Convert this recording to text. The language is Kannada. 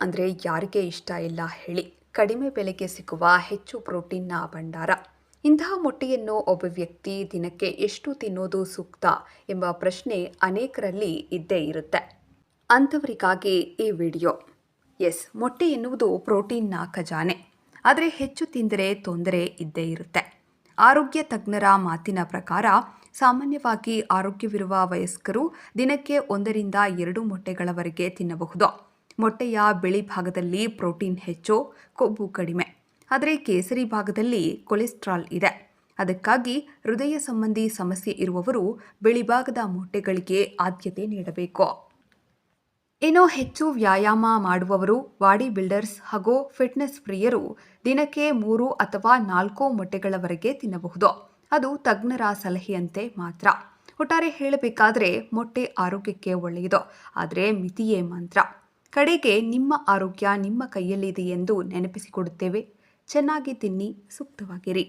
ಅಂದರೆ ಯಾರಿಗೆ ಇಷ್ಟ ಇಲ್ಲ ಹೇಳಿ. ಕಡಿಮೆ ಬೆಲೆಗೆ ಸಿಗುವ ಹೆಚ್ಚು ಪ್ರೋಟೀನ್ನ ಭಂಡಾರ. ಇಂತಹ ಮೊಟ್ಟೆಯನ್ನು ಒಬ್ಬ ವ್ಯಕ್ತಿ ದಿನಕ್ಕೆ ಎಷ್ಟು ತಿನ್ನೋದು ಸೂಕ್ತ ಎಂಬ ಪ್ರಶ್ನೆ ಅನೇಕರಲ್ಲಿ ಇದ್ದೇ ಇರುತ್ತೆ. ಅಂಥವರಿಗಾಗಿ ಈ ವಿಡಿಯೋ. ಮೊಟ್ಟೆ ಎನ್ನುವುದು ಪ್ರೋಟೀನ್ನ ಖಜಾನೆ. ಆದರೆ ಹೆಚ್ಚು ತಿಂದರೆ ತೊಂದರೆ ಇದ್ದೇ ಇರುತ್ತೆ. ಆರೋಗ್ಯ ತಜ್ಞರ ಮಾತಿನ ಪ್ರಕಾರ ಸಾಮಾನ್ಯವಾಗಿ ಆರೋಗ್ಯವಿರುವ ವಯಸ್ಕರು ದಿನಕ್ಕೆ 1ರಿಂದ 2 ಮೊಟ್ಟೆಗಳವರೆಗೆ ತಿನ್ನಬಹುದು. ಮೊಟ್ಟೆಯ ಬಿಳಿ ಭಾಗದಲ್ಲಿ ಪ್ರೋಟೀನ್ ಹೆಚ್ಚು, ಕೊಬ್ಬು ಕಡಿಮೆ. ಆದರೆ ಕೇಸರಿ ಭಾಗದಲ್ಲಿ ಕೊಲೆಸ್ಟ್ರಾಲ್ ಇದೆ. ಅದಕ್ಕಾಗಿ ಹೃದಯ ಸಂಬಂಧಿ ಸಮಸ್ಯೆ ಇರುವವರು ಬಿಳಿ ಭಾಗದ ಮೊಟ್ಟೆಗಳಿಗೆ ಆದ್ಯತೆ ನೀಡಬೇಕು. ಇನ್ನು ಹೆಚ್ಚು ವ್ಯಾಯಾಮ ಮಾಡುವವರು, ಬಾಡಿ ಬಿಲ್ಡರ್ಸ್ ಹಾಗೂ ಫಿಟ್ನೆಸ್ ಪ್ರಿಯರು ದಿನಕ್ಕೆ 3 ಅಥವಾ 4 ಮೊಟ್ಟೆಗಳವರೆಗೆ ತಿನ್ನಬಹುದು. ಅದು ತಜ್ಞರ ಸಲಹೆಯಂತೆ ಮಾತ್ರ. ಒಟ್ಟಾರೆ ಹೇಳಬೇಕಾದ್ರೆ ಮೊಟ್ಟೆ ಆರೋಗ್ಯಕ್ಕೆ ಒಳ್ಳೆಯದು, ಆದರೆ ಮಿತಿಯೇ ಮಂತ್ರ. ಕಡೆಗೆ ನಿಮ್ಮ ಆರೋಗ್ಯ ನಿಮ್ಮ ಕೈಯಲ್ಲಿದೆ ಎಂದು ನೆನಪಿಸಿಕೊಡುತ್ತೇವೆ. ಚೆನ್ನಾಗಿ ತಿನ್ನಿ, ಸೂಕ್ತವಾಗಿರಿ.